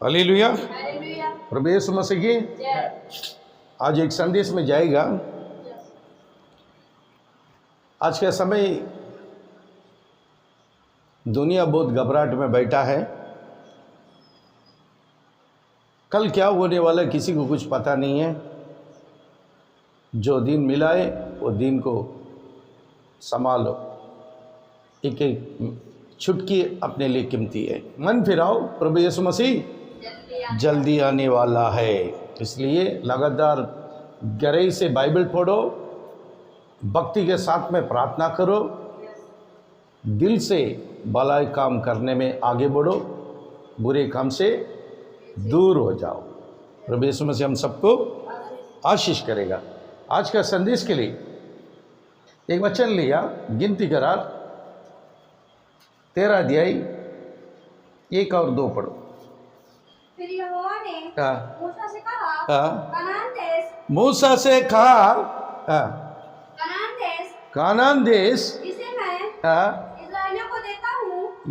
Hallelujah. प्रभु यीशु मसीह की आज एक संदेश में जाएगा। आज का समय दुनिया बहुत घबराहट में बैठा है। कल क्या होने वाला किसी को कुछ पता नहीं है। जो दिन मिला है वो दिन को संभालो, एक एक छुटकी अपने लिए कीमती है। मन फिराओ, प्रभु यीशु मसीह जल्दी आने वाला है। इसलिए लगातार गहराई से बाइबल पढ़ो, भक्ति के साथ में प्रार्थना करो, दिल से भला काम करने में आगे बढ़ो, बुरे काम से दूर हो जाओ। प्रभु यीशु मसीह हम सबको आशीष करेगा। आज का संदेश के लिए एक वचन लिया, गिनती करार 13 अध्याय 1 और 2 पढ़ो। फिर यहोवा ने मूसा से कहा, मूसा से कहा, कानान देश जिसे मैं इस्राएलियों को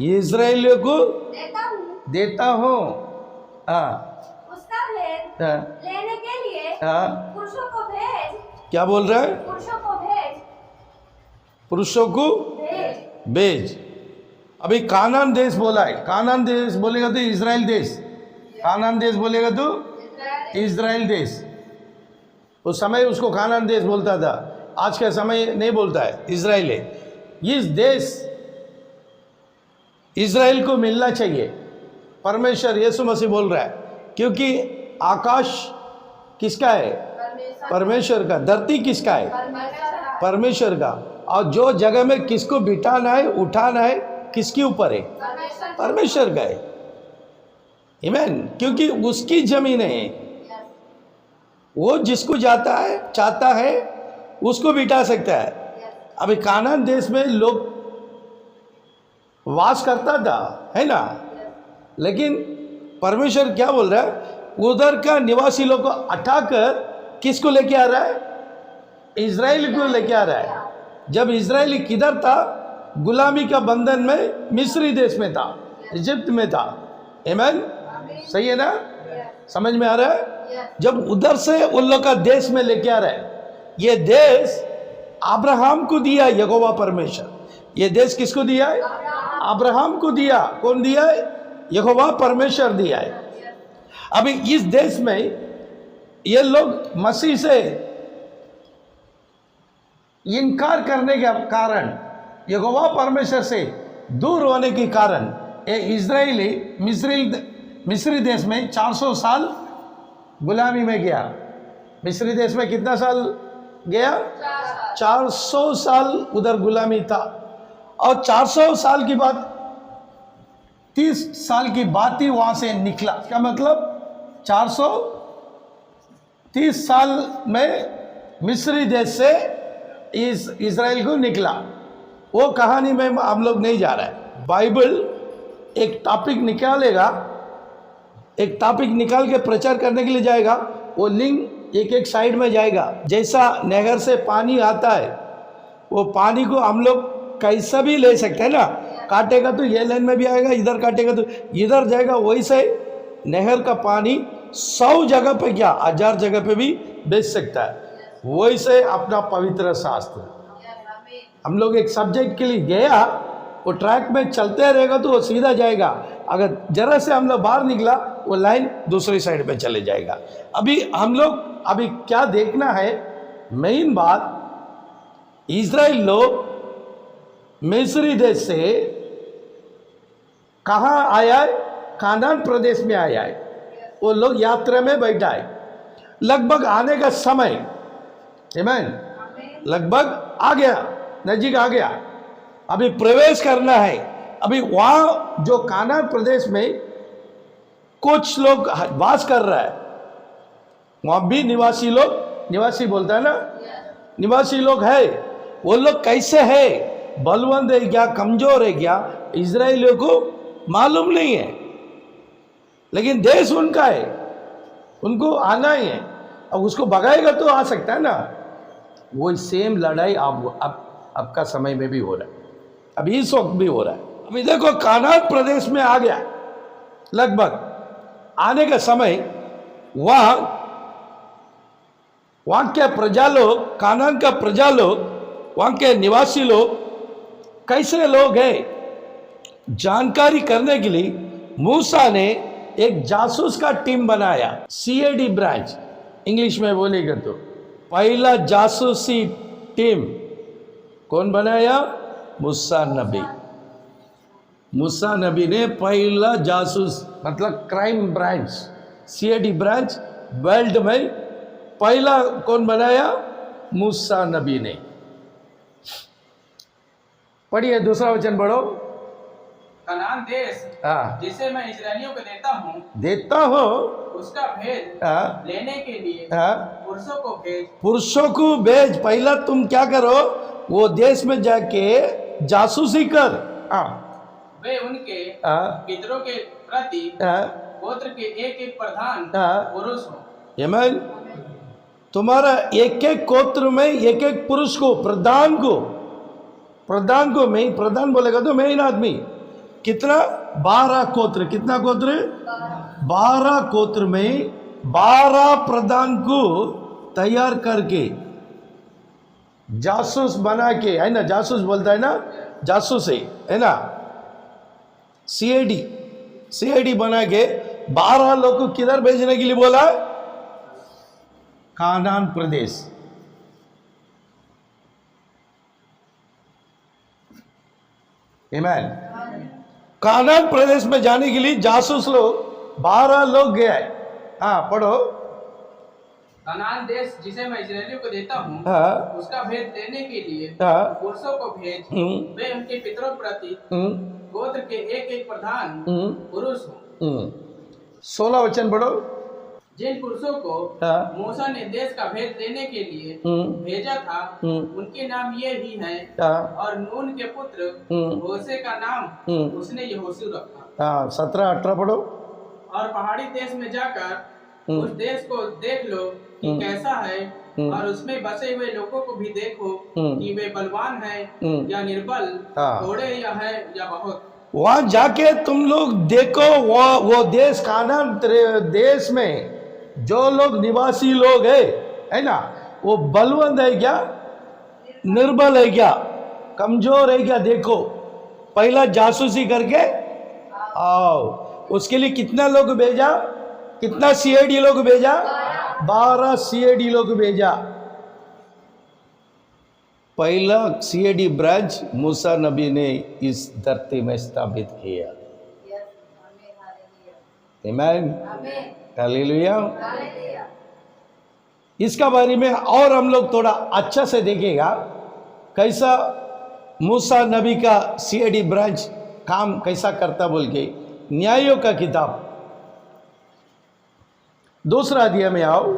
इस्राएलियों को देता हूँ, उसका भेद लेने के लिए पुरुषों को भेज। क्या बोल रहा है? पुरुषों को भेज, पुरुषों को भेज। अभी कानान देश बोला है। कानान देश बोलेगा तो इस्राएल देश, कानान देश बोलेगा तो इस्राएल देश। उस समय उसको कानान देश बोलता था, आज का समय नहीं बोलता है, इस्राएल है। इस देश इस्राएल को मिलना चाहिए। परमेश्वर यीशु मसीह बोल रहा है, क्योंकि आकाश किसका है? परमेश्वर का। धरती किसका है? परमेश्वर का। और जो जगह में किसको बिठाना है, उठाना है, किसके ऊपर है? परमेश्वर का है। आमीन। क्योंकि उसकी जमीन है, वो जिसको जाता है चाहता है उसको बिठा सकता है। अभी कानान देश में लोग वास करता था, है ना? लेकिन परमेश्वर क्या बोल रहा है? उधर का निवासी लोग को हटाकर किसको लेके आ रहा है? इजराइल को लेके आ रहा है। जब इजराइल किधर था? गुलामी का बंधन में मिस्री देश में था, इजिप्ट में था। आमीन। सही है ना? समझ में आ रहा है? जब उधर से उन लोग का देश में लेके आ रहा है। ये देश अब्राहम को दिया यहोवा परमेश्वर। ये देश किसको दिया है? अब्राहम को दिया। कौन दिया है? यहोवा परमेश्वर दिया है। अभी इस देश में ये लोग मसीह से इनकार करने के कारण, यहोवा परमेश्वर से दूर होने के कारण, ये इजरायली मिस्री देश में 400 साल गुलामी में गया। मिस्री देश में कितना साल गया? 400 साल उधर गुलामी था। और 400 साल की बाद 30 साल की बात ही वहां से निकला। क्या मतलब? 430 साल में मिस्री देश से इस इजराइल को निकला। वो कहानी में हम लोग नहीं जा रहा है। बाइबल एक टॉपिक निकालेगा, एक टॉपिक निकाल के प्रचार करने के लिए जाएगा। वो लिंक एक एक साइड में जाएगा। जैसा नहर से पानी आता है, वो पानी को हम लोग कैसा भी ले सकते हैं ना। काटेगा तो ये लाइन में भी आएगा, इधर काटेगा तो इधर जाएगा। वैसे नहर का पानी 100 जगह पे, क्या 1000 जगह पे भी बेच सकता है। वैसे अपना पवित्र शास्त्र, हम लोग एक सब्जेक्ट के लिए गया, वो ट्रैक में चलते रहेगा तो वो सीधा जाएगा। अगर जरा से हम लोग बाहर निकला, वो लाइन दूसरी साइड पे चले जाएगा। अभी हम लोग क्या देखना है? मेन बात, इजराइल लोग मिस्री देश से कहाँ आया है? कानान प्रदेश में आया है। वो लोग यात्रा में बैठा है। लगभग आने का समय, आमीन, लगभग आ गया, नजीक आ गया। अभी प्रवेश करना है। अभी वहाँ जो कानान प्रदेश में कुछ लोग वास कर रहा है, वहाँ भी निवासी लोग, निवासी बोलता है ना, निवासी लोग है। वो लोग कैसे है? बलवंत है क्या, कमजोर है क्या, इजराइलियों को मालूम नहीं है। लेकिन देश उनका है, उनको आना ही है। अब उसको भगाएगा तो आ सकता है ना। वही सेम लड़ाई अब का समय में भी हो रहा है, अभी इस वक्त भी हो रहा है। अभी देखो कानान प्रदेश में आ गया, लगभग आने का समय वहां के प्रजा लोग, कानान का प्रजा लोग, वहां के निवासी लोग कैसे लोग हैं जानकारी करने के लिए मूसा ने एक जासूस का टीम बनाया। सीएडी ब्रांच इंग्लिश में बोलेगा तो पहला जासूसी टीम कौन बनाया? मूसा नबी। मूसा नबी ने पहला जासूस मतलब crime branch, CAD branch world में पहला कौन बनाया? मूसा नबी ने। पढ़िए दूसरा वचन पढ़ो। कनान देश हाँ, जिसे मैं इस्राएलियों को देता हूँ उसका भेद हाँ, लेने के लिए हाँ, पुरुषों को भेज। पुरुषों को भेज। पहला तुम क्या करो? वो देश में जाके जासूसी कर। हाँ, वे उनके हाँ, पितरों के प्रति हाँ, गोत्र के एक एक प्रधान हाँ। पुरुष हो। आमीन। तुम्हारा एक एक गोत्र में एक एक पुरुष को, प्रधान को मेन प्रधान बोलेगा तो मेन आदमी कितना? 12 गोत्र। कितना गोत्र? 12 गोत्र में 12 प्रधान को तैयार करके जासूस बना के, है ना, जासूस बोलता है ना, जासूस है ना, सीआईडी बना के 12 लोग को किधर भेजने के लिए बोला? कानान प्रदेश। आमीन। कानान प्रदेश में जाने के लिए जासूस लोग 12 लोग गए। हाँ पढ़ो। कनान देश जिसे मैं इस्राएलियों को देता हूँ हाँ, उसका भेद लेने के लिए हाँ, पुरुषों को भेज। वे उनके पितरों प्रति गोत्र के एक एक प्रधान पुरुष हो। 16 वचन पढ़ो। जिन पुरुषों को हाँ, मूसा ने देश का भेद देने के लिए भेजा था उनके नाम ये ही हैं। हाँ, और नून के पुत्र होशे का नाम उसने यहोशू रखा। हाँ, 17-18 पढ़ो। और पहाड़ी देश में जाकर उस देश को देख लो कि कैसा है, और उसमें बसे हुए लोगों को भी देखो कि वे बलवान हैं या निर्बल, हाँ। थोड़े या है या बहुत। वहां जाके तुम लोग देखो वो देश, कानान देश में जो लोग निवासी लोग है ना, वो बलवंत है क्या, निर्बल है क्या, कमजोर है क्या? देखो, पहला जासूसी करके आओ। उसके लिए कितना लोग भेजा? कितना सीआईडी लोग भेजा? 12 सीआईडी लोग भेजा। पहला सीआईडी ब्रांच मूसा नबी ने इस धरती में स्थापित किया। आमीन, हालेलुया। इसका बारे में और हम लोग थोड़ा अच्छा से देखेगा कैसा मूसा नबी का सीआईडी ब्रांच काम कैसा करता बोल के। न्यायों का किताब 2 अध्याय में आओ।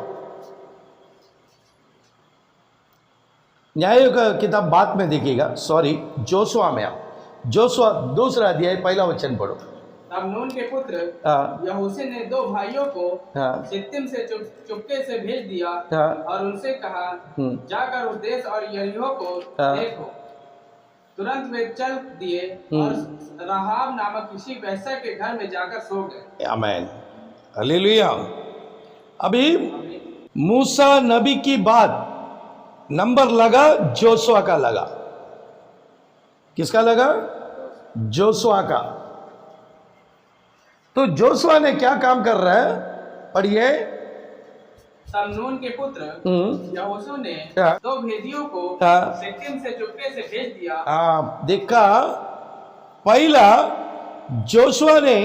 न्यायों का किताब बाद में देखिएगा, सॉरी, जोशुआ में आओ। जोशुआ 2 अध्याय 1 वचन पढ़ो। तब नून के पुत्र यहोशू ने 2 भाइयों को शित्तीम से चुपके से भेज दिया और उनसे कहा, जाकर उस देश और यरीहो को देखो। तुरंत वे चल दिए और राहाब नामक किसी वेश्या के घर में जाकर सो गए। आमीन, हालेलुया। अभी मूसा नबी की बात नंबर लगा, जोशुआ का लगा। किसका लगा? जोशुआ का। तो जोशुआ ने क्या काम कर रहा है? पढ़िए। तब नून के पुत्र यहोशू ने 2 भेदियों को शित्तीम से चुपके से भेज दिया। देखा, पहला जोशुआ ने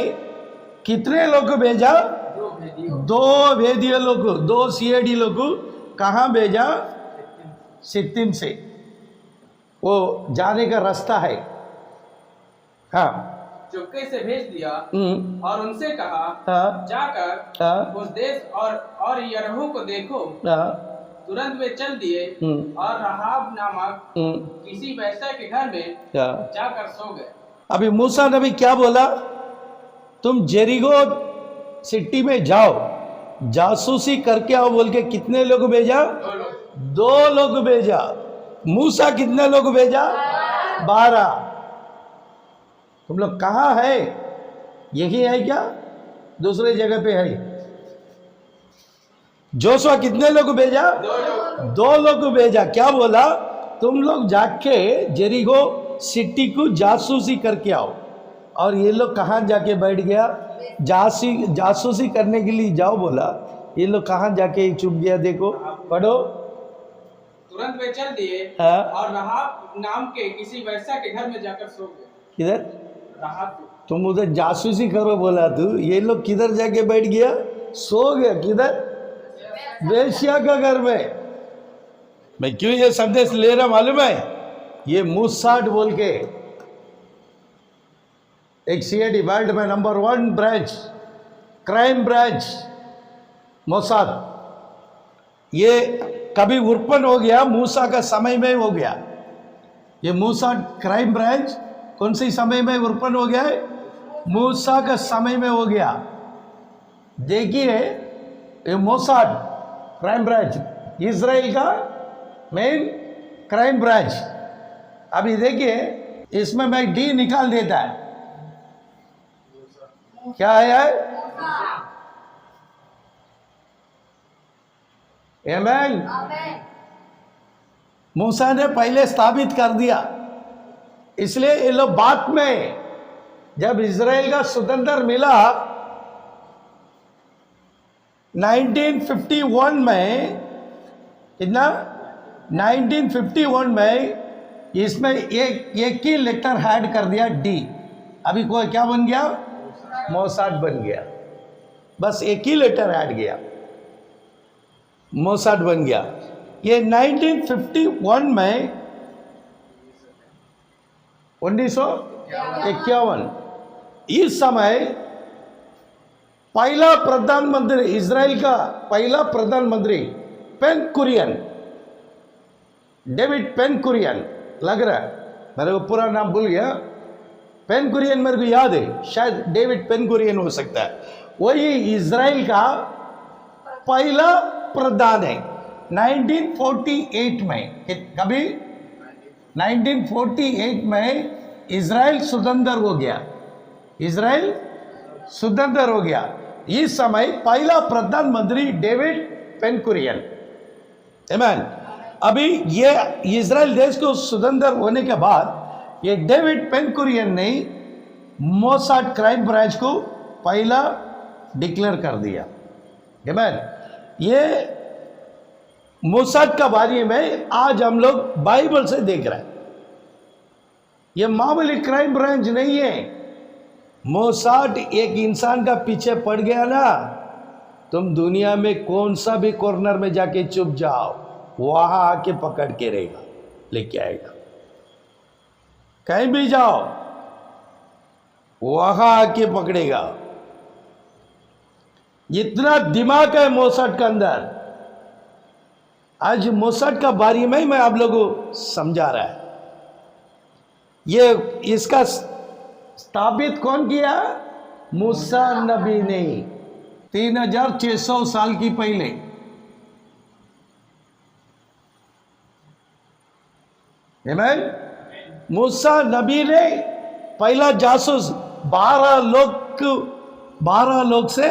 कितने लोग को भेजा? 2 भेदियों लोग, 2 सीआईडी लोग को कहाँ भेजा? शित्तीम से। वो जाने का रास्ता है। हाँ, चुपके से भेज दिया और उनसे कहा, जाकर उस देश और यरीहो को देखो। तुरंत वे चल दिए और राहाब नामक किसी वेश्या के घर में जाकर सो गए। अभी मूसा नबी क्या बोला? तुम जेरिको सिटी में जाओ, जासूसी करके आओ बोल के कितने लोग भेजा? 2 लोग भेजा। मूसा कितने लोग भेजा? 12। तुम लोग कहाँ है? यही है क्या? दूसरे जगह पे है। जोशुआ कितने लोग को भेजा? 2 लोग को भेजा। क्या बोला? तुम लोग जाके जेरिको सिटी को जासूसी करके आओ। और ये लोग कहाँ जाके बैठ गया? जासूसी करने के लिए जाओ बोला। ये लोग कहाँ जाके चुप गया? देखो, पढ़ो। तुरंत वे चल दिए हाँ। और राहाब नाम के किसी वैश्या के घर में जाकर सो गए। किधर? राहाब तुम उधर जासूसी करो बोला तू, ये लोग किधर जाके बैठ गया? सो गया। किधर? वेश्या का घर में। मैं क्यों ये संदेश ले रहा मालूम है? ये मोसाद बोल के एक सीआईडी वर्ल्ड में number 1 branch, crime branch Mossad, ये कभी उत्पन्न हो गया मूसा का समय में हो गया। ये मोसाद क्राइम ब्रांच कौन सी समय में उत्पन्न हो गया है? मूसा का समय में हो गया। देखिए, ये मोसाद क्राइम ब्रांच इजराइल का मेन क्राइम ब्रांच। अभी देखिए, इसमें मैं डी निकाल देता है। क्या है? आमीन। मूसा ने पहले स्थापित कर दिया, इसलिए ये लोग बाद में जब इजराइल का स्वतंत्र मिला 1951 में, कितना? 1951 में इसमें एक ही लेटर ऐड कर दिया, डी। अभी कोई क्या बन गया? मोसाद बन गया। बस एक ही लेटर ऐड गया, मोसाद बन गया। ये 1951 में 1951 इस समय पहला प्रधानमंत्री, इजराइल का पहला प्रधानमंत्री Ben Gurion, David Ben Gurion लग रहा है, मेरे को पूरा नाम भूल गया। पेन कुरियन मेरे को याद है, शायद डेविड पेन कुरियन हो सकता है। वही इजराइल का पहला प्रधान है 1948 में। कभी 1948 में इजराइल स्वतंत्र हो गया। इजराइल स्वतंत्र हो गया। इस समय पहला प्रधानमंत्री डेविड पेन कुरियन। आमीन। अभी ये इजराइल देश को स्वतंत्र होने के बाद ये डेविड पेन कुरियन ने मोसाद क्राइम ब्रांच को पहला डिक्लेयर कर दिया। आमीन। ये मोसाद का बारे में आज हम लोग बाइबल से देख रहे हैं। ये मामूली क्राइम ब्रांच नहीं है। मोसाद एक इंसान का पीछे पड़ गया ना, तुम दुनिया में कौन सा भी कॉर्नर में जाके चुप जाओ, वहां आके पकड़ के रहेगा, लेके आएगा। कहीं भी जाओ वहां आके पकड़ेगा। इतना दिमाग है मोसाद का अंदर। आज मोसाद का बारे में मैं आप लोगों को समझा रहा है। ये इसका स्थापित कौन किया? मूसा नबी ने 3600 साल की पहले। आमीन। मूसा नबी ने पहला जासूस 12 लोग से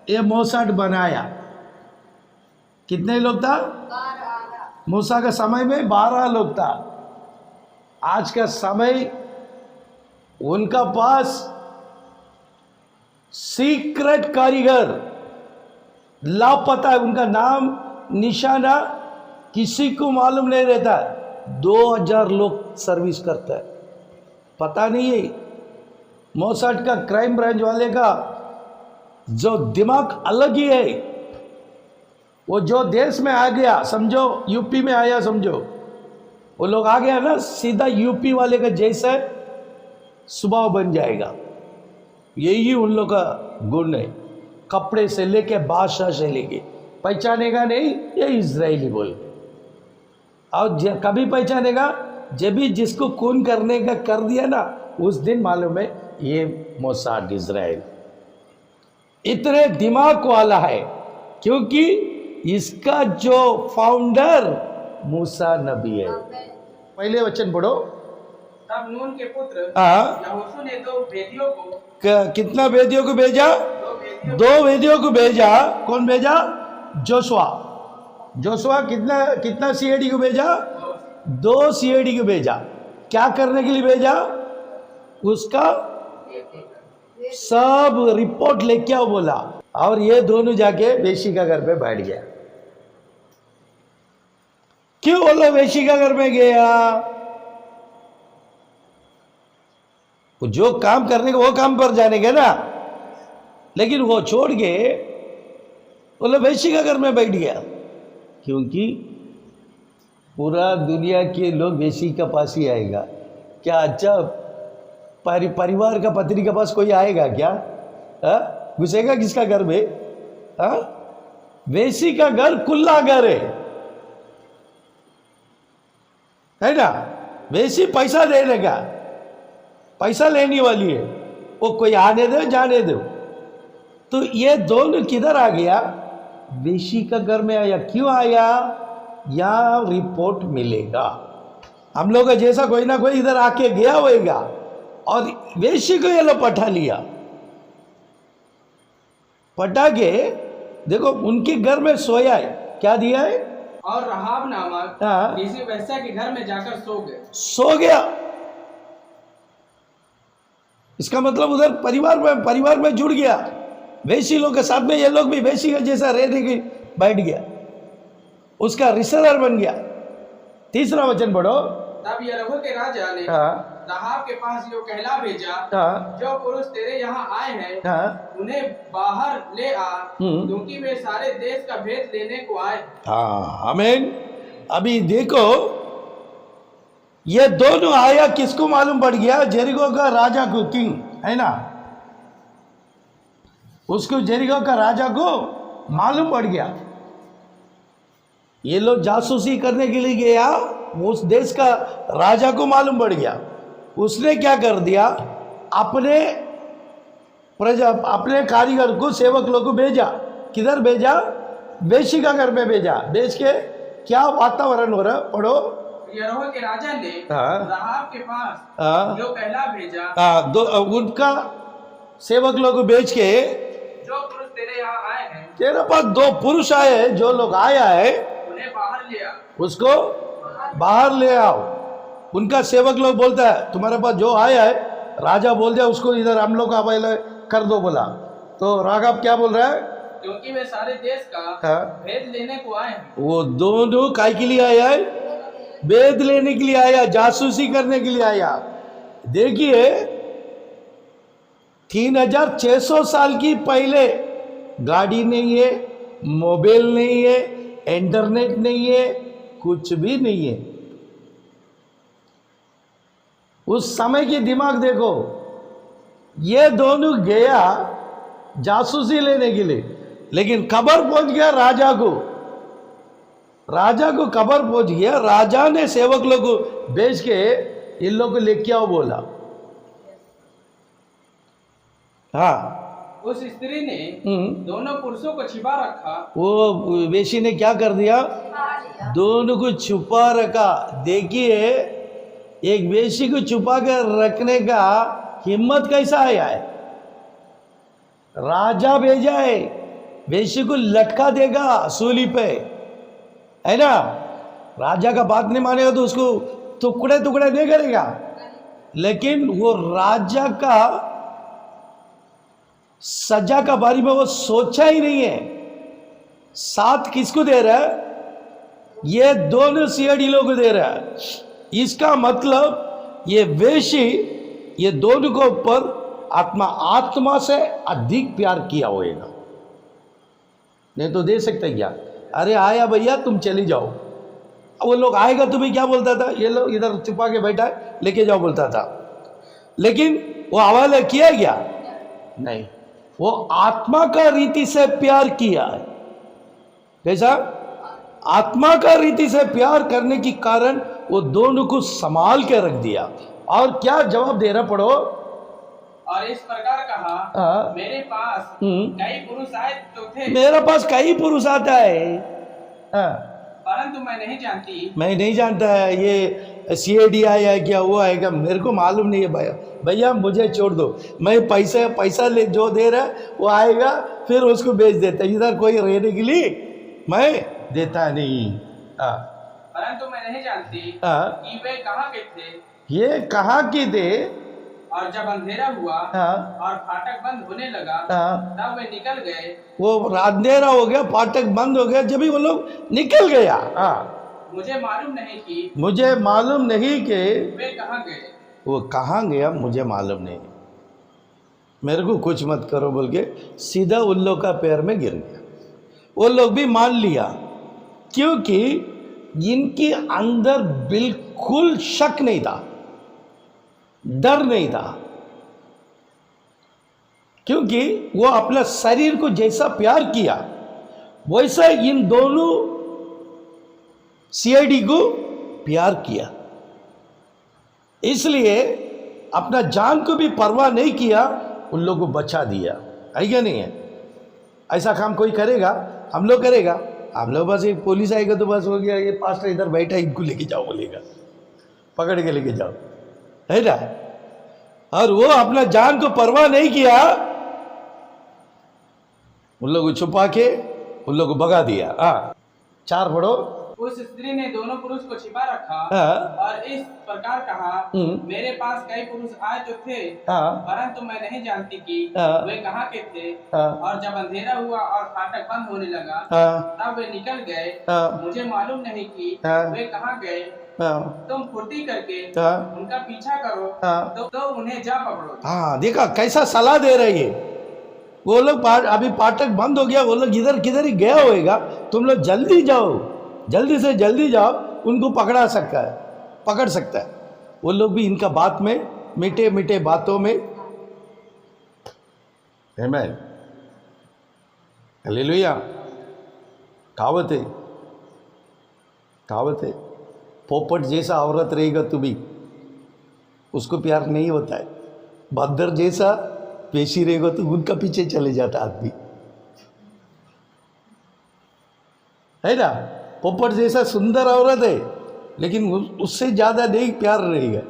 ये मोसाद बनाया। कितने लोग था? मूसा का समय में 12 लोग था। आज का समय उनका पास सीक्रेट कारीगर लापता है। उनका नाम निशाना किसी को मालूम नहीं रहता। 2000 लोग सर्विस करता है, पता नहीं है। मोसाद का क्राइम ब्रांच वाले का जो दिमाग अलग ही है। वो जो देश में आ गया, समझो यूपी में आया, समझो वो लोग आ गया ना, सीधा यूपी वाले का जैसा स्वभाव बन जाएगा। यही उन लोग का गुण है। कपड़े से लेके भाषा से लेके पहचानेगा नहीं, ये इजरायली बोल। और कभी पहचानेगा जब भी जिसको खून करने का कर दिया ना, उस दिन मालूम है ये मोसाद इजराइल। इतने दिमाग वाला है क्योंकि इसका जो फाउंडर मूसा नबी है। पहले वचन पढ़ो। तब नून के पुत्र यहोशू ने 2 भेदियों को कितना भेदियों को भेजा? 2 वेदियों को भेजा। कौन भेजा? जोशुआ। जोशुआ कितना सीएडी को भेजा? 2 सीएडी को भेजा। क्या करने के लिए भेजा? उसका सब रिपोर्ट लेके आओ बोला। और ये दोनों जाके वेश्या घर पे बैठ गया। क्यों वो लोग वेश्या घर में गया? जो काम करने का वो काम पर जाने का ना, लेकिन वो छोड़ के वो लोग वेश्या घर में बैठ गया। क्योंकि पूरा दुनिया के लोग वेश्या के पास ही आएगा। क्या अच्छा परिवार का पत्नी के पास कोई आएगा क्या? घुसेगा किसका घर में? वेश्या का घर खुला घर है ना। वेश्या पैसा देने का, पैसा लेने वाली है। वो कोई आने दो जाने दो। तो ये दोनों किधर आ गया? वेश्या का घर में आया। क्यों आया? या रिपोर्ट मिलेगा। हम लोग का जैसा कोई ना कोई इधर आके गया होगा और वेश्या को ये लोग पटा लिया। पटा के देखो उनके घर में सोया है। क्या दिया है? और रहाब नामक किसी वेश्या के घर में जाकर सो गया। इसका मतलब उधर परिवार में जुड़ गया। वेश्या लोग के साथ में ये लोग भी वेश्या जैसा रहने की बैठ गया। उसका रिश्तेदार बन गया। 3रा वचन पढ़ो। तब यरीहो के राजा ने रहाब के पास यो कहला भेजा, जो पुरुष तेरे यहाँ आए हैं उन्हें बाहर ले आ, क्योंकि वे सारे देश का भेद लेने को आए। आमीन। अभी देखो ये दोनों आया, किसको मालूम पड़ गया? जेरिको का राजा को, किंग है ना, उसको जेरिको का राजा को मालूम पड़ गया। ये लोग जासूसी करने के लिए गया, उस देश का राजा को मालूम पड़ गया। उसने क्या कर दिया? अपने कारीगर को, सेवक लोग को भेजा। किधर भेजा? वेश्या का घर में भेजा। भेज के क्या वातावरण हो रहा? पढ़ो। यरीहो के राजा ने रहाब के पास यो कहला भेजा, उनका सेवक लोग को भेज के, जो पुरुष तेरे यहाँ आए हैं, तेरे पास 2 पुरुष आए हैं, जो लोग आया है उन्हें बाहर ले आ, उसको बाहर ले आओ। उनका सेवक लोग बोलता है तुम्हारे पास जो आया है, राजा बोल दिया उसको इधर हम लोग का पहले कर दो बोला। तो राघव क्या बोल रहा है? क्योंकि वे सारे देश का भेद लेने को आए हैं। वो दोनों काय के लिए आया है? भेद लेने के लिए आया, जासूसी करने के लिए आया। देखिए 3600 साल की पहले गाड़ी नहीं है, मोबाइल नहीं है, इंटरनेट नहीं है, कुछ भी नहीं है। उस समय की दिमाग देखो। ये दोनों गया जासूसी लेने के लिए, लेकिन खबर पहुंच गया राजा को। राजा को खबर पहुंच गया। राजा ने सेवक लोग को भेज के इन लोग को लेके आओ बोला। उस स्त्री ने दोनों पुरुषों को छिपा रखा। वो वेश्या ने क्या कर दिया? दोनों को छुपा रखा। देखिए एक वेश्या को छुपा कर रखने का हिम्मत कैसा आया है? राजा भेजा है, वेश्या को लटका देगा सूली पे, है ना। राजा का बात नहीं मानेगा तो उसको टुकड़े टुकड़े नहीं करेगा। लेकिन वो राजा का सजा का बारे में वो सोचा ही नहीं है। साथ किसको दे रहा है? ये दोनों सीआईडी लोग को दे रहा है। इसका मतलब ये वेश्या ये दोनों को ऊपर आत्मा से अधिक प्यार किया होगा। नहीं तो दे सकते क्या? अरे आया भैया तुम चली जाओ। वो लोग आएगा तुम्हें क्या बोलता था? ये लोग इधर छुपा के बैठा है, लेके जाओ बोलता था। लेकिन वो हवाला किया क्या? नहीं, वो आत्मा का रीति से प्यार किया है। कैसा? आत्मा का रीति से प्यार करने के कारण वो दोनों को संभाल के रख दिया। और क्या जवाब दे रहा? पढ़ो। और इस प्रकार कहा, मेरे पास कई पुरुष आए तो थे। मेरे पास कई पुरुष आता है, परंतु मैं नहीं जानता ये CID आया है क्या, वो आएगा, मेरे को मालूम नहीं है भैया। भैया मुझे छोड़ दो, मैं पैसा ले जो दे रहा है वो आएगा, फिर उसको बेच देता है। इधर कोई रहने के लिए मैं देता नहीं। परंतु मैं नहीं जानती कि वे कहाँ के थे। ये कहाँ के थे? और जब अंधेरा हुआ और फाटक बंद होने लगा, तब वे निकल गए। वो अंधेरा हो गया, फाटक बंद हो गया, जब भी वो लोग निकल गया। मुझे मालूम नहीं कि वे कहाँ गए। वो कहाँ गया मुझे मालूम नहीं, मेरे को कुछ मत करो बोल के सीधा उन लोग का पैर में गिर गया। वो लोग भी मान लिया, क्योंकि इनके अंदर बिल्कुल शक नहीं था, डर नहीं था, क्योंकि वो अपना शरीर को जैसा प्यार किया वैसा इन दोनों CID को प्यार किया। इसलिए अपना जान को भी परवाह नहीं किया, उन लोगों को बचा दिया। है क्या नहीं है? ऐसा काम कोई करेगा? हम लोग करेगा? हम लोग बस एक पुलिस आएगा तो बस हो गया, ये पास्टर इधर बैठा इनको लेके जाओ बोलेगा, पकड़ के लेके जाओ, है ना? और वो अपना जान को परवाह नहीं किया, उन लोगों को छुपा के उन लोगों को भगा दिया। 4 पढ़ो। उस स्त्री ने दोनों पुरुष को छिपा रखा और इस प्रकार कहा, मेरे पास कई पुरुष आए तो थे, परंतु मैं नहीं जानती कि वे कहाँ के थे। और जब अंधेरा हुआ और फाटक बंद होने लगा, तब वे निकल गए। मुझे मालूम नहीं कि वे कहाँ गए। तुम फुर्ती करके उनका पीछा करो तो उन्हें जा पकड़ो। देखा कैसा सलाह दे रही है। वो लोग अभी फाटक बंद हो गया, वो लोग इधर किधर ही गया होएगा, तुम लोग जल्दी जाओ, जल्दी से जल्दी जाओ, उनको पकड़ सकता है। वो लोग भी इनका बात में मीठे मीठे बातों में, आमीन, हालेलुया। कहावत है, पोपट जैसा औरत रहेगा तो भी उसको प्यार नहीं होता है, बंदर जैसा पेशी रहेगा तो उनका पीछे चले जाता आदमी, है ना? पोपट जैसा सुंदर औरत है, लेकिन उससे ज्यादा नहीं प्यार रहेगा।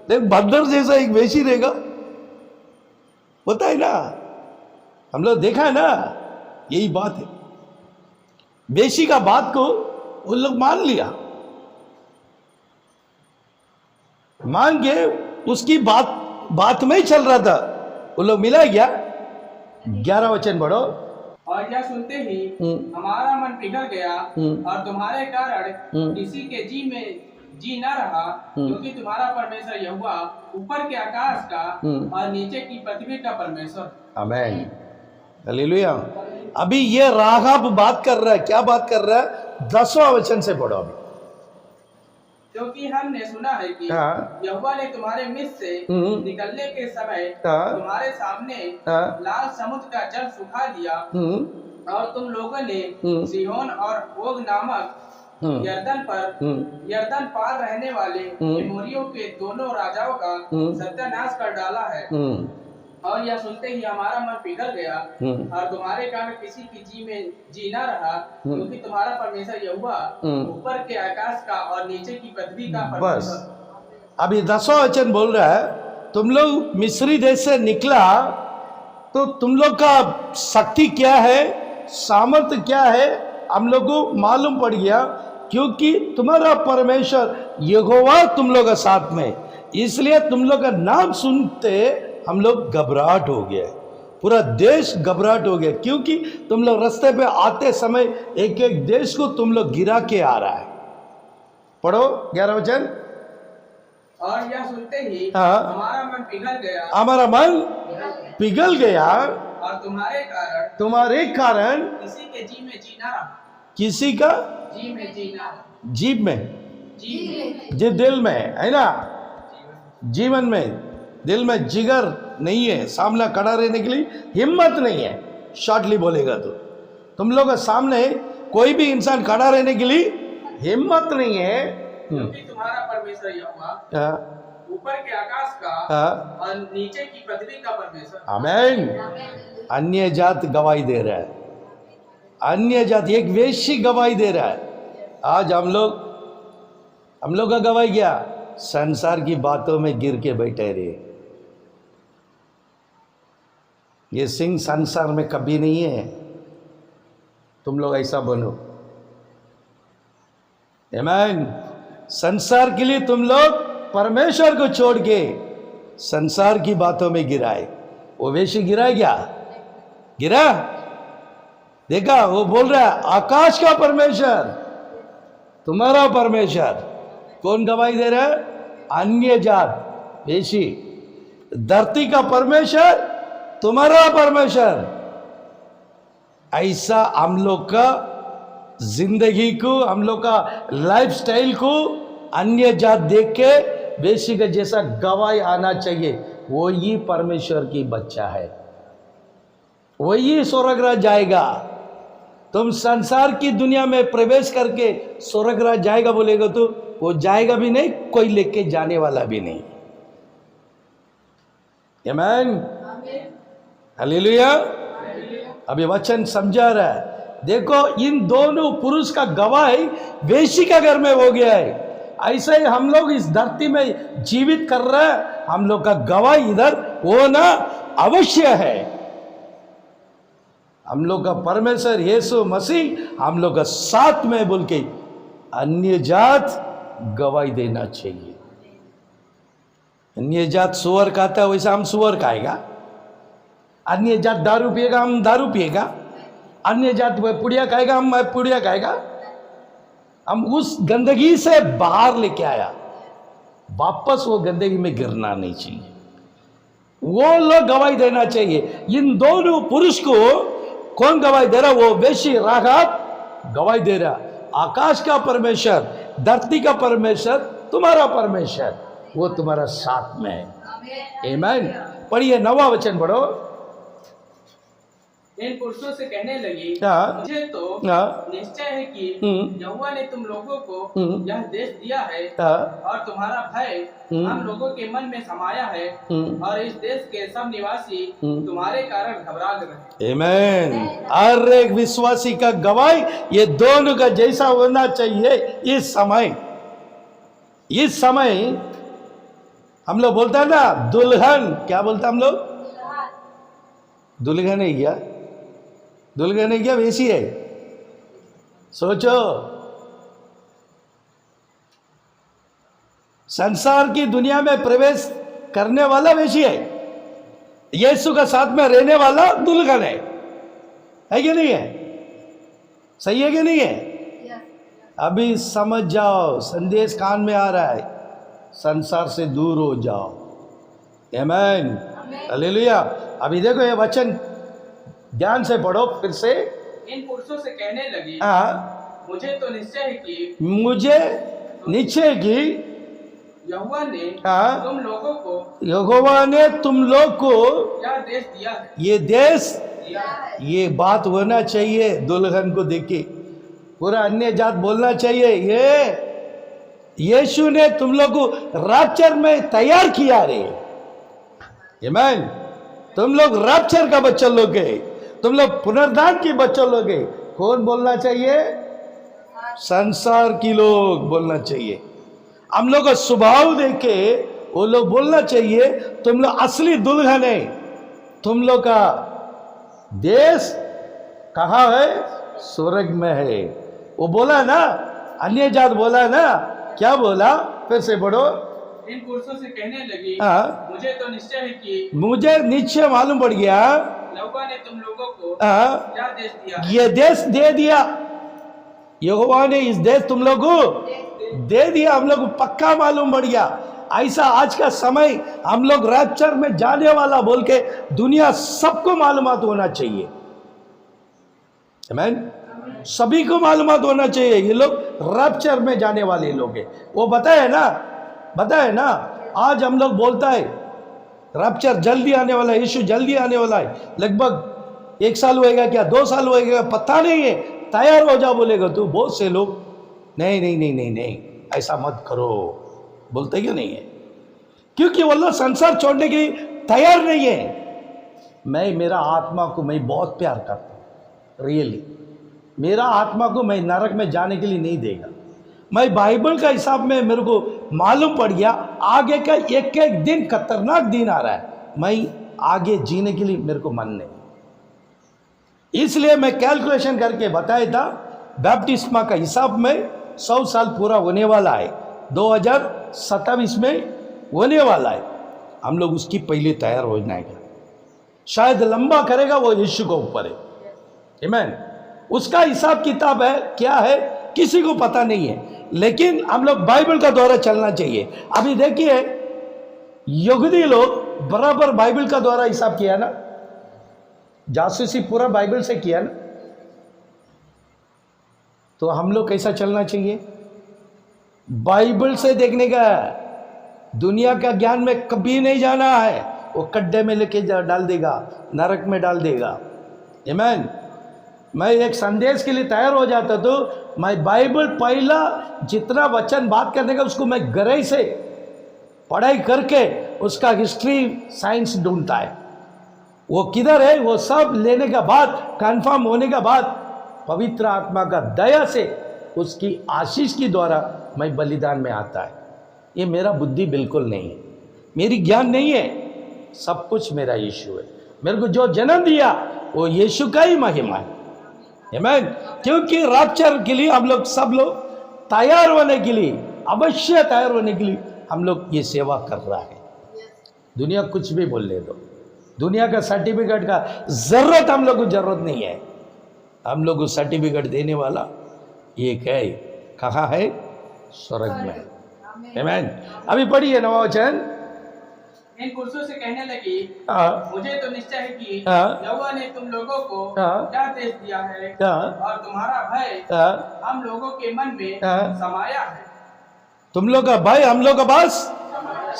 लेकिन बंदर जैसा एक वेशी रहेगा, होता है ना, हम लोग देखा है ना, यही बात है। वेशी का बात को उन लोग मान लिया, मान के उसकी बात में ही चल रहा था। वो लोग मिला गया। 11 वचन पढ़ो। और यह सुनते ही हमारा मन पिघल गया और तुम्हारे कारण किसी के जी न रहा, क्योंकि तुम्हारा परमेश्वर यहोवा ऊपर के आकाश का और नीचे की पृथ्वी का परमेश्वर। आमीन, हालेलुया। अभी ये राहाब बात कर रहा है, क्या बात कर रहा है? 10वां वचन से पढ़ो अभी। क्योंकि हमने सुना है कि यहोवा ने तुम्हारे मिस्र से निकलने के समय तुम्हारे सामने लाल समुद्र का जल सुखा दिया, और तुम लोगों ने सीहोन और ओग नामक यरदन पार रहने वाले एमोरियों के दोनों राजाओं का सत्यानाश कर डाला है। और यह सुनते ही हमारा मन पिघल गया और तुम्हारे कारण किसी की जी न रहा, क्योंकि तुम्हारा परमेश्वर यहोवा ऊपर के आकाश का और नीचे की पृथ्वी का परमेश्वर। बस अभी 10वां वचन बोल रहा है, तुम लोग मिस्री देश से निकला तो तुम लोग का शक्ति क्या है, सामर्थ्य क्या है, हम लोग को मालूम पड़ गया, क्योंकि तुम्हारा परमेश्वर यहोवा तुम लोग का साथ में। इसलिए तुम लोग का नाम सुनते हम लोग घबराहट हो गया, पूरा देश घबराहट हो गया, क्योंकि तुम लोग रास्ते पे आते समय एक एक देश को तुम लोग गिरा के आ रहा है। पढ़ो 11 वचन। और यह सुनते ही हमारा मन पिघल गया और तुम्हारे कारण किसी के जी में जीना रहा। किसी का जी में जीना, जीव में जी दिल में है ना, जीवन में दिल में जिगर नहीं है, सामना खड़ा रहने के लिए हिम्मत नहीं है। शॉर्टली बोलेगा तो तुम लोग के सामने कोई भी इंसान खड़ा रहने के लिए हिम्मत नहीं है, क्योंकि तुम्हारा परमेश्वर यहोवा ऊपर के आकाश का और नीचे की पृथ्वी का परमेश्वर। आमीन। अन्य जात गवाही दे रहा है, अन्य जात एक वेशी गवाही दे रहा है। आज हम लोग का गवाही क्या? संसार की बातों में गिर के बैठे रहे। ये सिंह संसार में कभी नहीं है, तुम लोग ऐसा बनो। आमीन। संसार के लिए तुम लोग परमेश्वर को छोड़ के संसार की बातों में गिराए। वो वेशी गिरा क्या? गिरा? देखा, वो बोल रहा है आकाश का परमेश्वर तुम्हारा परमेश्वर। कौन गवाही दे रहा है? अन्य जात वेशी। धरती का परमेश्वर तुम्हारा परमेश्वर। ऐसा हम लोग का जिंदगी को, हम लोग का लाइफस्टाइल को अन्य जात देख के वेशी का जैसा गवाही आना चाहिए। वही परमेश्वर की बच्चा है, वही स्वर्गराज जाएगा। तुम संसार की दुनिया में प्रवेश करके स्वर्गराज जाएगा बोलेगा तो वो जाएगा भी नहीं, कोई लेके जाने वाला भी नहीं। आमीन, हालेलुया। अभी वचन समझा रहा है। देखो, इन दोनों पुरुष का गवाही वेशी का घर में हो गया है। ऐसे ही हम लोग इस धरती में जीवित कर रहे हैं, हम लोग का गवाही इधर होना अवश्य है। हम लोग का परमेश्वर यीशु मसीह हम लोग का साथ में बोल के अन्य जात गवाही देना चाहिए। अन्य जात सुअर खाता है, वैसा हम सुअर खाएगा। अन्य जात दारू पिएगा, हम दारू पिएगा। अन्य जात पुड़िया खाएगा, हम पुड़िया खाएगा। हम उस गंदगी से बाहर लेके आया, वापस वो गंदगी में गिरना नहीं चाहिए। वो लोग गवाही देना चाहिए। इन दोनों पुरुष को कौन गवाही दे रहा? वो वेशी राघव गवाही दे रहा, आकाश का परमेश्वर, धरती का परमेश्वर, तुम्हारा परमेश्वर, वो तुम्हारा साथ में है। आमीन। पढ़िए 9वां वचन पढ़ो। इन पुरुषों से कहने लगी, मुझे तो निश्चय है कि यहोवा ने तुम लोगों को यह देश दिया है और तुम्हारा भय हम लोगों के मन में समाया है और इस देश के सब निवासी तुम्हारे कारण घबरा गए। आमीन। हर एक विश्वासी का गवाही ये दोनों का जैसा होना चाहिए। इस समय हम लोग बोलता है ना दुल्हन, क्या बोलता हम लोग? दुल्हन है क्या? दुल्हन है क्या वैसी है? सोचो, संसार की दुनिया में प्रवेश करने वाला वैसी है, यीशु का साथ में रहने वाला दुल्हन है कि नहीं है? सही है कि नहीं है? अभी समझ जाओ, संदेश कान में आ रहा है, संसार से दूर हो जाओ। आमीन, हालेलुया। अभी देखो ये वचन ध्यान से पढ़ो फिर से। इन पुरुषों से कहने लगी, मुझे तो निश्चय है कि यहोवा ने तुम लोग को यह देश दिया है। ये देश, ये बात होना चाहिए दुल्हन को देखे, पूरा अन्य जात बोलना चाहिए, ये यीशु ने तुम लोग को रैप्चर में तैयार किया रे। आमीन। तुम लोग रैप्चर का बच्चा लोग गए, तुम लोग पुनरुद्धान की बच्चा लोग गए। कौन बोलना चाहिए? संसार की लोग बोलना चाहिए। हम लोग का स्वभाव देखे वो लोग बोलना चाहिए तुम लोग असली दुल्हन है। तुम लोग का देश कहाँ है? स्वर्ग में है। वो बोला ना, अन्य जात बोला ना, क्या बोला? फिर से पढ़ो। इन पुरुषों से कहने लगी, मुझे तो निश्चय है कि, मुझे निश्चय मालूम पड़ गया यहोवा ने तुम लोगों को क्या देश दिया, ये देश दे दिया। यहोवा ने इस देश तुम लोग को दे दिया। हम लोग को पक्का मालूम पड़ गया। ऐसा आज का समय हम लोग रैप्चर में जाने वाला बोल के दुनिया सबको मालूमात होना चाहिए। आमीन। सभी को मालूमात होना चाहिए ये लोग रैप्चर में जाने वाले लोग हैं। वो बताए ना आज हम लोग बोलता है रैप्चर जल्दी आने वाला है, यीशु जल्दी आने वाला है। लगभग 1 साल होएगा क्या, 2 साल होएगा, पता नहीं है। तैयार हो जाओ बोलेगा तू। बहुत से लोग नहीं ऐसा मत करो बोलते क्यों नहीं है? क्योंकि वो लोग संसार छोड़ने के लिए तैयार नहीं है। मेरा आत्मा को मैं बहुत प्यार करता हूँ, रियली। मेरा आत्मा को मैं नरक में जाने के लिए नहीं देगा। मैं बाइबल का हिसाब में मेरे को मालूम पड़ गया आगे का एक एक दिन खतरनाक दिन आ रहा है, मैं आगे जीने के लिए मेरे को मन नहीं। इसलिए मैं कैलकुलेशन करके बताया था बैप्टिस्मा का हिसाब में 100 साल पूरा होने वाला है, 2027 में होने वाला है। हम लोग उसकी पहले तैयार हो जाएगा। शायद लंबा करेगा वो यीशु के ऊपर है, आमीन। उसका हिसाब किताब है क्या है किसी को पता नहीं है, लेकिन हम लोग बाइबल का द्वारा चलना चाहिए। अभी देखिए यहूदी लोग बराबर बाइबल का द्वारा हिसाब किया ना, जासूसी पूरा बाइबल से किया ना, तो हम लोग कैसा चलना चाहिए? बाइबल से देखने का, दुनिया का ज्ञान में कभी नहीं जाना है, वो कड्डे में लेके डाल देगा, नरक में डाल देगा, आमीन। मैं एक संदेश के लिए तैयार हो जाता तो मैं बाइबल पहला जितना वचन बात करने का उसको मैं गहराई से पढ़ाई करके उसका हिस्ट्री साइंस ढूंढता है, वो किधर है, वो सब लेने का बाद कंफर्म होने का बाद पवित्र आत्मा का दया से उसकी आशीष के द्वारा मैं बलिदान में आता है। ये मेरा बुद्धि बिल्कुल नहीं है, मेरी ज्ञान नहीं है, सब कुछ मेरा यीशु है। मेरे को जो जन्म दिया वो यीशु का ही महिमा है, आमीन। क्योंकि रैप्चर के लिए हम लोग सब लोग तैयार होने के लिए, अवश्य तैयार होने के लिए हम लोग ये सेवा कर रहा है। दुनिया कुछ भी बोल ले दो, दुनिया का सर्टिफिकेट का जरूरत हम लोग को जरूरत नहीं है। हम लोग को सर्टिफिकेट देने वाला एक है, कहाँ है? स्वर्ग में, आमीन। अभी पढ़िए 9वां वचन। इन पुरुषों से कहने लगी, मुझे तो निश्चय है कि यहोवा ने तुम लोगों को क्या देश दिया है और तुम्हारा भय हम लोगों के मन में समाया है। तुम लोग का भय हम लोग का पास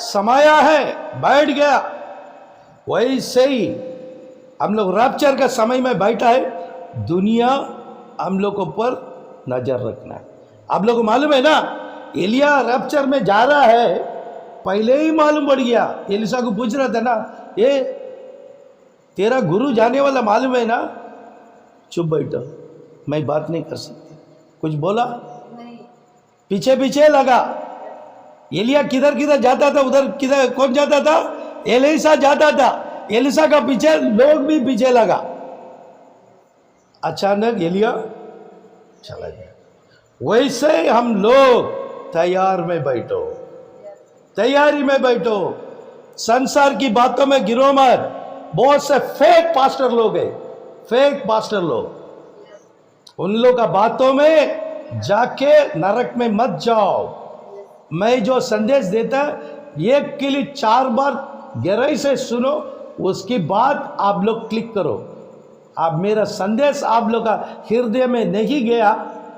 समाया है, बैठ गया। वैसे ही हम लोग रैप्चर का समय में बैठा है, दुनिया हम लोग पर नजर रखना है। आप लोग को मालूम है ना, एलिया रैप्चर में जा रहा है, पहले ही मालूम पड़ गया। एलिसा को पूछ रहा था ना, ये तेरा गुरु जाने वाला मालूम है ना? चुप बैठो, मैं बात नहीं कर सकती। कुछ बोला नहीं, पीछे पीछे लगा। एलिया किधर किधर जाता था, उधर किधर कौन जाता था? एलिसा जाता था। एलिसा का पीछे लोग भी पीछे लगा। अचानक एलिया चला गया। वैसे हम लोग तैयार में बैठो, तैयारी में बैठो। संसार की बातों में गिरो मत। बहुत से फेक पास्टर लोग हैं, फेक पास्टर लोग, उन लोग का बातों में जाके नरक में मत जाओ। मैं जो संदेश देता एक के लिए 4 बार गहराई से सुनो, उसके बाद आप लोग क्लिक करो। आप मेरा संदेश आप लोग का हृदय में नहीं गया,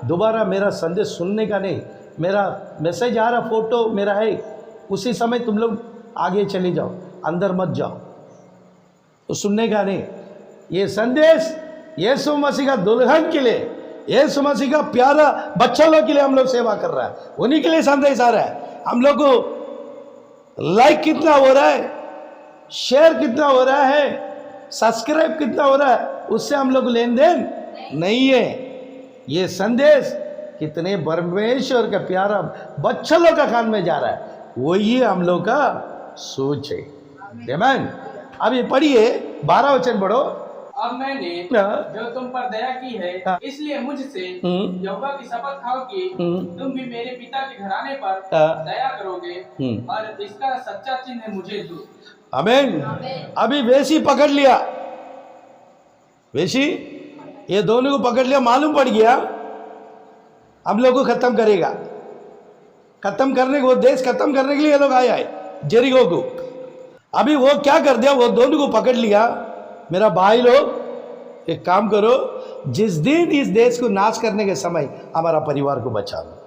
दोबारा मेरा संदेश सुनने का नहीं। मेरा मैसेज आ रहा, फोटो मेरा है, उसी समय तुम लोग आगे चले जाओ, अंदर मत जाओ, तो सुनने का नहीं। ये संदेश यीशु मसीह का दुल्हन के लिए, यीशु मसीह का प्यारा बच्चा लोग के लिए हम लोग सेवा कर रहा है, उन्हीं के लिए संदेश आ रहा है। हम लोग को लाइक कितना हो रहा है, शेयर कितना हो रहा है, सब्सक्राइब कितना हो रहा है, उससे हम लोग लेन देन नहीं है। ये संदेश कितने परमेश्वर का प्यारा बच्चा लोग का कान में जा रहा है, वही हम लोग का सोच है, आमीन। अभी पढ़िए 12 वचन पढ़ो। अब मैंने जो तुम पर दया की है, इसलिए मुझसे यहोवा की शपथ खाओ कि तुम भी मेरे पिता के घराने पर दया करोगे और इसका सच्चा चिन्ह मुझे दो, आमीन। अभी वेशी पकड़ लिया, वेशी ये दोनों को पकड़ लिया, मालूम पड़ गया हम लोग को खत्म करेगा। खत्म करने को, देश खत्म करने के लिए ये लोग आया है, जेरिको को। अभी वो क्या कर दिया, वो दोनों को पकड़ लिया। मेरा भाई लोग एक काम करो, जिस दिन इस देश को नाश करने के समय हमारा परिवार को बचा लो,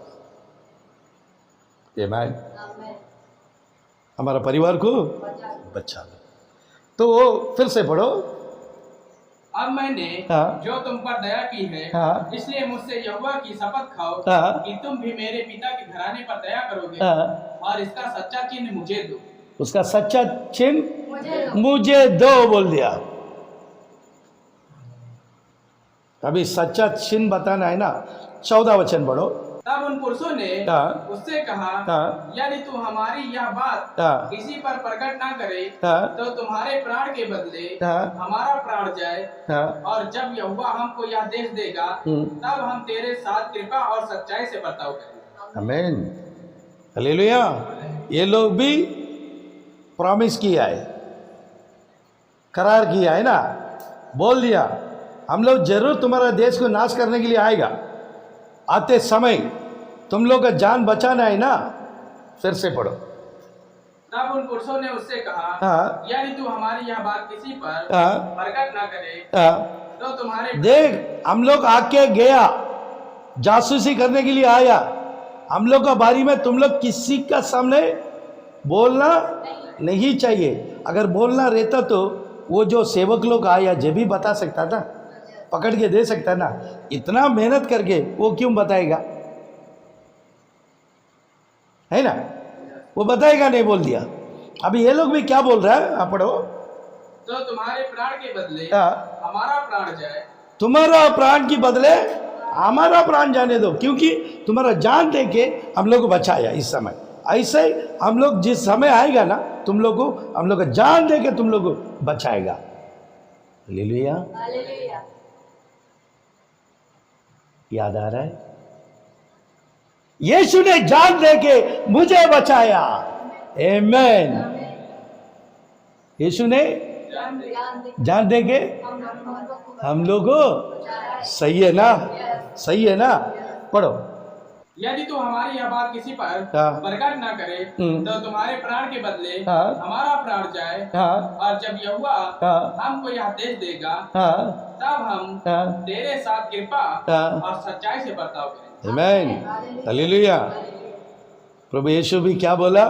ये मैं हमारा परिवार को बचा लो। तो वो फिर से पढ़ो। अब मैंने जो तुम पर दया की है, इसलिए मुझसे यहोवा की शपथ खाओ कि तुम भी मेरे पिता के घराने पर दया करोगे और इसका सच्चा चिन्ह मुझे दो। उसका सच्चा चिन्ह मुझे दो बोल दिया। अभी सच्चा चिन्ह बताना है ना। 14 वचन पढ़ो। तब उन पुरुषों ने हाँ। उससे कहा, हाँ। यदि तू हमारी यह बात हाँ। किसी पर प्रकट ना करे हाँ। तो तुम्हारे प्राण के बदले हाँ। हमारा प्राण जाए। हाँ। और जब यहोवा हमको यह देश देगा तब हम तेरे साथ कृपा और सच्चाई से बर्ताव करेंगे। आमीन, हालेलुया। ये लोग भी प्रॉमिस किया है, करार किया है ना, बोल दिया हम लोग जरूर तुम्हारा देश को नाश करने के लिए आएगा, आते समय तुम लोग का जान बचाना है ना। फिर से पढ़ो। तब उन पुरुषों ने उससे कहा, हाँ। यदि तू हमारी यह बात किसी पर हाँ। प्रकट ना करे हाँ। तो तुम्हारे देख, हम लोग आके गया, जासूसी करने के लिए आया, हम लोग का बारी में तुम लोग किसी का सामने बोलना नहीं चाहिए। अगर बोलना रहता तो वो जो सेवक लोग आया जो भी बता सकता था, पकड़ के दे सकता ना। इतना मेहनत करके वो क्यों बताएगा, है ना, वो बताएगा नहीं, बोल दिया। अभी ये लोग भी क्या बोल रहा है, आप पढ़ो। तो तुम्हारे प्राण के बदले हाँ। हमारा प्राण जाए। तुम्हारा प्राण की बदले हमारा प्राण जाने दो, क्योंकि तुम्हारा जान दे के हम लोग को बचाया इस समय। ऐसे ही हम लोग जिस समय आएगा ना, तुम लोग को हम लोग का जान दे के तुम लोग को बचाएगा। Hallelujah, hallelujah. याद आ रहा है, यीशु ने जान दे के मुझे बचाया। आमीन। यीशु ने जान दे के हम लोग को, सही है ना, सही है ना, पढ़ो। यदि तू हमारी यह बात किसी पर हाँ। प्रकट ना करे तो तुम्हारे प्राण के बदले हाँ। हमारा प्राण जाए। हाँ। और जब यहोवा हाँ। हमको यह देश देगा हाँ। तब हम हाँ। तेरे साथ कृपा हाँ। और सच्चाई से बर्ताव करेंगे। आमीन, हालेलुया। प्रभु यीशु भी क्या बोला,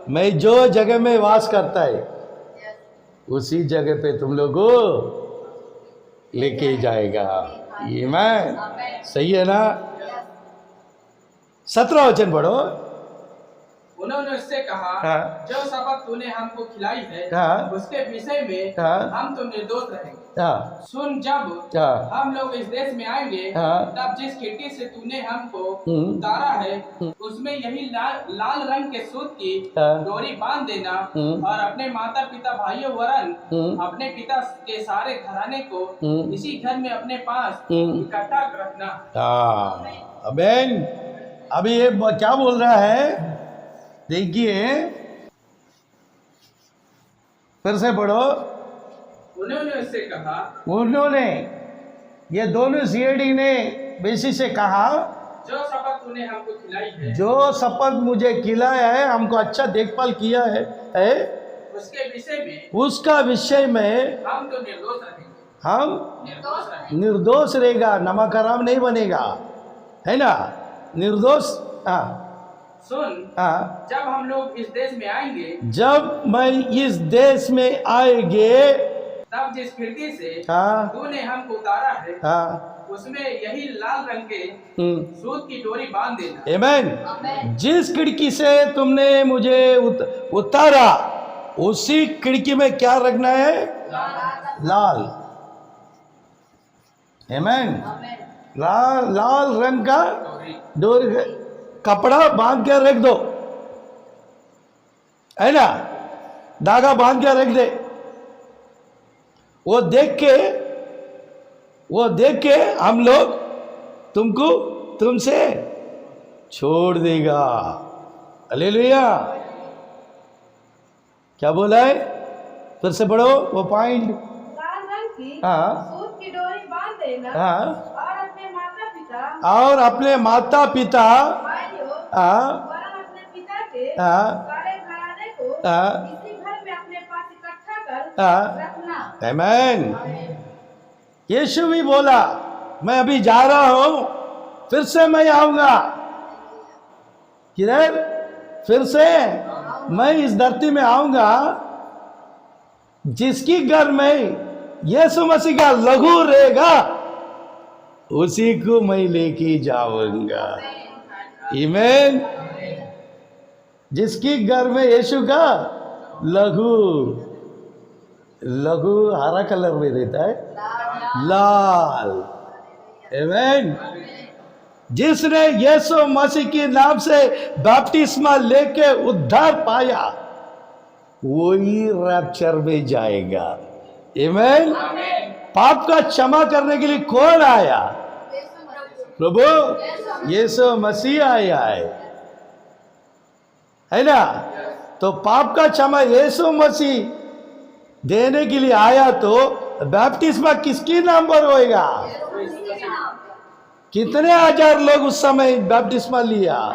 मैं जो जगह में वास करता है उसी जगह पे तुम लोग को लेके जाएगा। आमीन, सही है ना। 17 वचन पढ़ो। उन्होंने उससे कहा, हाँ। जो शपथ तूने हमको खिलाई है हाँ। उसके विषय में हाँ। हम तो निर्दोष रहेंगे। हाँ। सुन, जब हाँ। हम लोग इस देश में आएंगे हाँ। तब जिस खिड़की से तूने हमको उतारा है उसमें यही लाल रंग के सूत की हाँ। डोरी बांध देना और अपने माता पिता भाइयों वरन अपने पिता के सारे घराने को इसी घर में अपने पास इकट्ठा रखना। आमीन। अभी ये क्या बोल रहा है, देखिए, फिर से पढ़ो। उन्होंने उससे कहा, उन्होंने, ये दोनों सीएडी ने बेसी से कहा, जो शपथ तूने हमको खिलाई है, जो शपथ मुझे खिलाया है, हमको अच्छा देखभाल किया है उसके विषय में, उसका विषय में हम तो निर्दोष रहेंगे। हम निर्दोष रहेगा, नमक हराम नहीं बनेगा, है ना, निर्दोष। हाँ। सुन, हाँ। जब हम लोग इस देश में आएंगे, जब मैं इस देश में आएंगे तब जिस खिड़की से हाँ। तूने हमको उतारा है हाँ। उसमें यही लाल रंग के सूत की डोरी बांध देना। आमीन। जिस खिड़की से तुमने मुझे उतारा उसी खिड़की में क्या रखना है, लाल। आमीन। लाल रंग का डोरी कपड़ा बांध के रख दो, है ना, धागा बांध के रख दे। वो देख के हम लोग तुमसे छोड़ देगा। हालेलुया। क्या बोला है, फिर से पढ़ो वो पॉइंट। लाल रंग की हाँ। सूत की डोरी बांध देना। हाँ। और अपने माता पिता भाइयों हाँ। वरन अपने पिता के हाँ। सारे घराने को हाँ। इसी घर में अपने पास इकट्ठा कर हाँ। रखना। आमीन। यीशु भी बोला, मैं अभी जा रहा हूं, फिर से मैं आऊंगा। किधर, फिर से मैं इस धरती में आऊंगा, जिसकी घर में यीशु मसीह का लहू रहेगा उसी को मैं लेके जाऊंगा। आमीन। जिसकी घर में यीशु का लहू हरा कलर में रहता है, लाल। आमीन। जिसने यीशु मसीह के नाम से बपतिस्मा लेके उद्धार पाया वही रैप्चर में जाएगा। आमीन। पाप का क्षमा करने के लिए कौन आया? प्रभु यीशु मसीह आया है ना? तो पाप का क्षमा यीशु मसीह देने के लिए आया, तो बपतिस्मा किसके नाम पर होएगा? कितने हजार लोग उस समय बपतिस्मा लिया?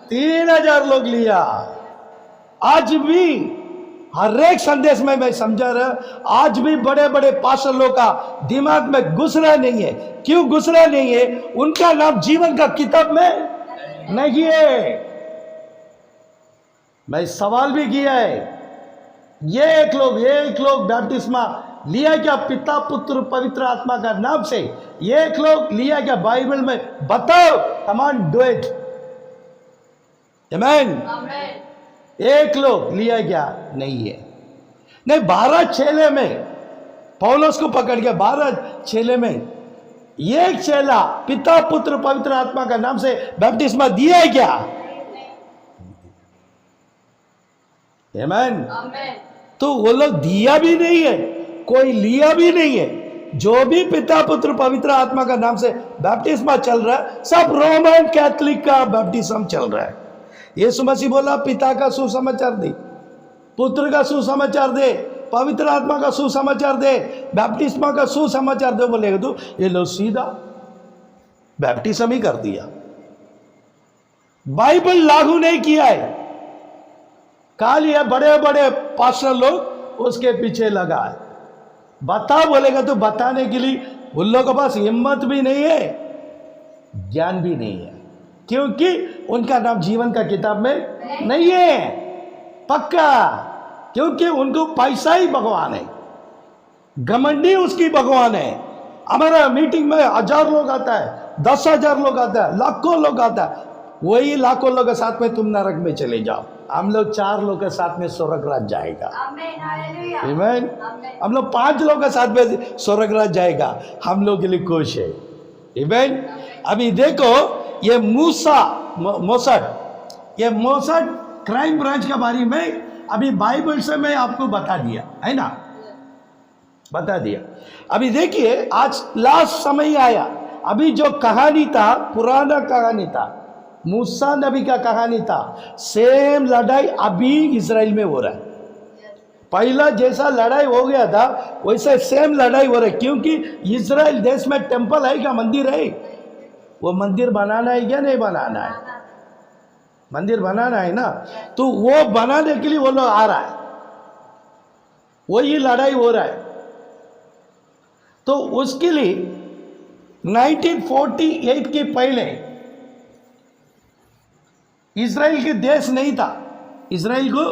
3000 लोग लिया। आज भी हर एक संदेश में मैं समझा रहा, आज भी बड़े बड़े पास्टर लोग का दिमाग में घुस रहा नहीं है। क्यों घुस रहा नहीं है? उनका नाम जीवन का किताब में नहीं है। मैं सवाल भी किया है, ये एक लोग बपतिस्मा लिया क्या पिता पुत्र पवित्र आत्मा का नाम से? ये एक लोग लिया क्या बाइबल में? बताओ, कम ऑन डू इट। आमीन। एक लोग लिया क्या? नहीं है। नहीं, 12 चेले में पौलुस को पकड़ के 12 चेले में एक चेला पिता पुत्र पवित्र आत्मा का नाम से बपतिस्मा दिया है क्या? आमीन। तो वो लोग दिया भी नहीं है, कोई लिया भी नहीं है। जो भी पिता पुत्र पवित्र आत्मा का नाम से बपतिस्मा चल रहा है, सब रोमन कैथोलिक का बपतिस्मा चल रहा है। यीशु मसीह बोला पिता का सुसमाचार दे, पुत्र का सुसमाचार दे, पवित्र आत्मा का सुसमाचार दे, बपतिस्मा का सुसमाचार दे। बोलेगा तो ये लोग सीधा बपतिस्मा ही कर दिया, बाइबल लागू नहीं किया है। काल ये बड़े बड़े पास्टर लोग उसके पीछे लगा है। बता बोलेगा तो बताने के लिए उन लोगों के पास हिम्मत भी नहीं है, ज्ञान भी नहीं है, क्योंकि उनका नाम जीवन का किताब में नहीं है। पक्का, क्योंकि उनको पैसा ही भगवान है, घमंडी उसकी भगवान है। हमारा मीटिंग में 1000 लोग आता है, 10,000 लोग आता है, लाखों लोग आता है। वही लाखों लोग के साथ में तुम नरक में चले जाओ, हम लोग 4 लोग के साथ में स्वर्ग राज जाएगा। आमीन। हम लोग 5 लोग के साथ में स्वर्ग राज जाएगा, हम लोग के लिए खुश है। आमीन। अभी देखो ये मोसड क्राइम ब्रांच के बारे में अभी बाइबल से मैं आपको बता दिया है ना, बता दिया। अभी देखिए आज लास्ट समय आया। अभी जो कहानी था, पुराना कहानी था, मूसा नबी का कहानी था, सेम लड़ाई अभी इजराइल में हो रहा है। पहला जैसा लड़ाई हो गया था वैसे सेम लड़ाई हो रहा है, क्योंकि इजराइल देश में टेंपल है क्या? मंदिर है? वो मंदिर बनाना है या नहीं बनाना है? मंदिर बनाना है ना, तो वो बनाने के लिए वो लोग आ रहा है, वही लड़ाई हो रहा है। तो उसके लिए 1948 के पहले इजराइल के देश नहीं था, इजराइल को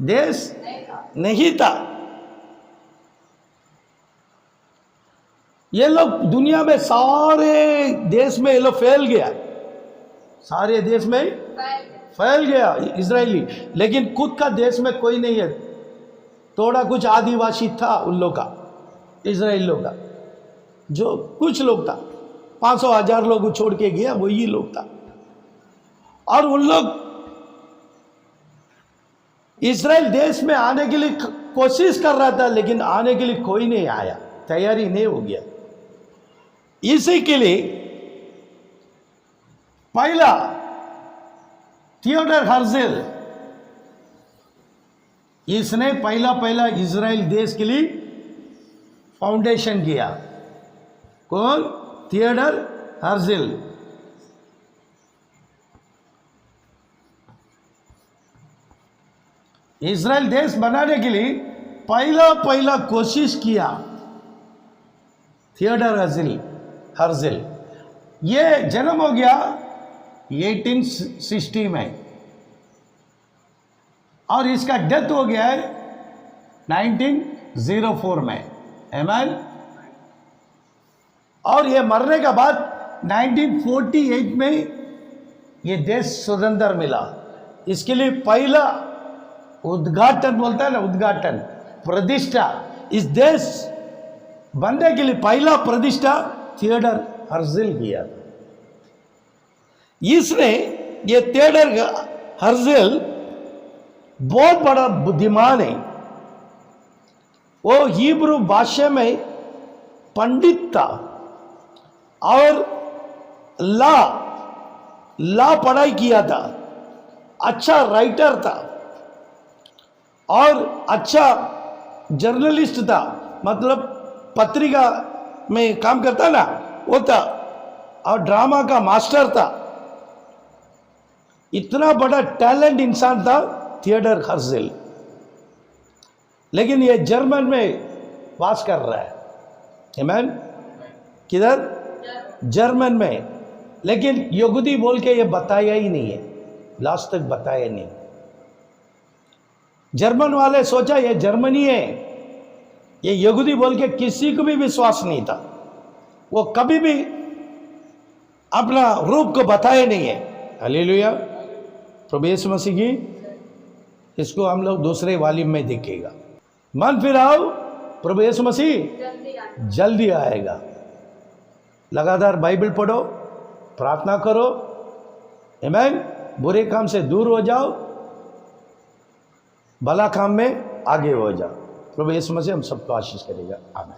देश नहीं था। ये लोग दुनिया में सारे देश में ये लोग फैल गया, सारे देश में फैल गया इजरायली, लेकिन खुद का देश में कोई नहीं है। थोड़ा कुछ आदिवासी था उन लोग का, इजराइल लोग का, जो कुछ लोग था, 500,000 लोग छोड़ के गया, वही लोग था। और उन लोग इजराइल देश में आने के लिए कोशिश कर रहा था, लेकिन आने के लिए कोई नहीं आया, तैयारी नहीं हो गया। इसी के लिए पहला थियोडर हर्ज़ेल, इसने पहला इजराइल देश के लिए फाउंडेशन किया। कौन? थियोडर हर्ज़ेल। इजराइल देश बनाने के लिए पहला कोशिश किया थियोडर हर्ज़ेल। ये जन्म हो गया 1860 में और इसका डेथ हो गया है 1904 में। आमीन। और ये मरने के बाद 1948 में ये देश स्वतंत्र मिला। इसके लिए पहला उद्घाटन बोलता है ना, उद्घाटन, प्रतिष्ठा, इस देश बनने के लिए पहला प्रतिष्ठा थियोडर हर्ज़ेल किया। इसने ये थियोडर हर्ज़ल बहुत बड़ा बुद्धिमान है। वो हिब्रू भाषा में पंडित था और लॉ पढ़ाई किया था, अच्छा राइटर था और अच्छा जर्नलिस्ट था, मतलब पत्रिका में काम करता ना वो था, और ड्रामा का मास्टर था। इतना बड़ा टैलेंट इंसान था थियोडर हर्ज़ल। लेकिन ये जर्मन में वास कर रहा है, आमीन। किधर? जर्मन में। लेकिन यहूदी बोल के ये बताया ही नहीं है, लास्ट तक बताया नहीं। जर्मन वाले सोचा ये जर्मनी है, ये यहूदी बोल के किसी को भी विश्वास नहीं था। वो कभी भी अपना रूप को बताया नहीं है। हालेलुया, प्रभु यीशु मसीह की। इसको हम लोग दूसरे वाल्यूम में देखेगा। मन फिराओ, प्रभु यीशु मसीह जल्दी आएगा। लगातार बाइबल पढ़ो, प्रार्थना करो, आमीन। बुरे काम से दूर हो जाओ, भला काम में आगे हो जाओ। प्रभु यीशु मसीह हम सबको आशीष करेगा। आमीन।